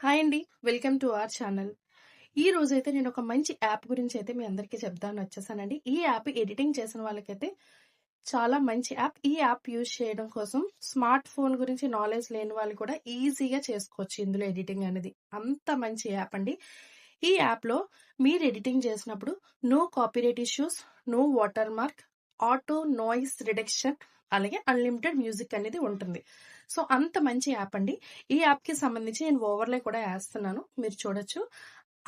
Hi అండి. Welcome to our channel. ఈ రోజైతే నేను ఒక మంచి యాప్ గురించి అయితే మీ అందరికీ చెప్దామని వచ్చేసానండి. ఈ యాప్ ఎడిటింగ్ చేసిన వాళ్ళకైతే చాలా మంచి యాప్. ఈ యాప్ యూజ్ చేయడం కోసం స్మార్ట్ ఫోన్ గురించి నాలెడ్జ్ లేని వాళ్ళు కూడా ఈజీగా చేసుకోవచ్చు ఇందులో ఎడిటింగ్ అనేది. అంత మంచి యాప్ అండి. ఈ యాప్‌లో మీరు ఎడిటింగ్ చేసినప్పుడు no copyright issues, no watermark, auto noise reduction అలాగే అన్‌లిమిటెడ్ మ్యూజిక్ అనేది ఉంటుంది. సో, అంత మంచి యాప్ అండి. ఈ యాప్‌కి సంబంధించి నేను ఓవర్‌లే కూడా ఏస్తున్నాను. మీరు చూడొచ్చు.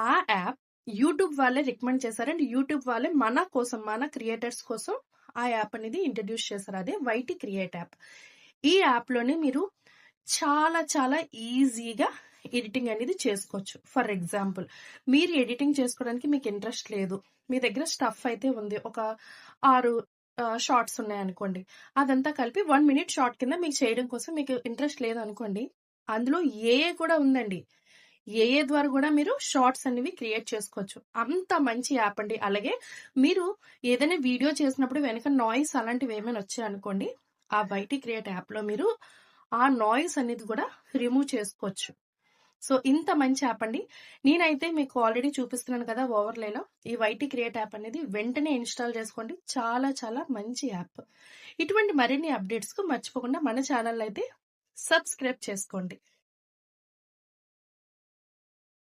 ఆ యాప్ యూట్యూబ్ వాళ్ళే రికమెండ్ చేశారు. అండ్ యూట్యూబ్ వాళ్ళే మన కోసం, మన క్రియేటర్స్ కోసం ఆ యాప్ అనేది ఇంట్రొడ్యూస్ చేశారు. అదే వైటీ క్రియేట్ యాప్. ఈ యాప్‌లోనే మీరు చాలా చాలా ఈజీగా ఎడిటింగ్ అనేది చేసుకోవచ్చు. ఫర్ ఎగ్జాంపుల్ మీరు ఎడిటింగ్ చేసుకోవడానికి మీకు ఇంట్రెస్ట్ లేదు. మీ దగ్గర స్టఫ్ అయితే ఉంది. ఒక 6 షార్ట్స్ ఉన్నాయనుకోండి. అదంతా కలిపి 1 మినిట్ షార్ట్ కింద మీకు చేయడం కోసం మీకు ఇంట్రెస్ట్ లేదనుకోండి. అందులో ఏఐ కూడా ఉందండి. ఏఐ ద్వారా కూడా మీరు షార్ట్స్ అనేవి క్రియేట్ చేసుకోవచ్చు. అంత మంచి యాప్ అండి. అలాగే మీరు ఏదైనా వీడియో చేసినప్పుడు వెనక నాయిస్ అలాంటివి ఏమైనా వచ్చాయనుకోండి. ఆ వైటీ క్రియేట్ యాప్‌లో మీరు ఆ నాయిస్ అనేది కూడా రిమూవ్ చేసుకోవచ్చు. సో, ఇంత మంచి యాప్ అండి. నేనైతే మీకు ఆల్రెడీ చూపిస్తున్నాను కదా ఓవర్‌లేలో. ఈ వైటీ క్రియేట్ యాప్ అనేది వెంటనే ఇన్‌స్టాల్ చేసుకోండి. చాలా చాలా మంచి యాప్. ఇటువంటి మరిన్ని అప్డేట్స్‌కు మర్చిపోకుండా మన ఛానెల్‌ని అయితే సబ్స్క్రైబ్ చేసుకోండి.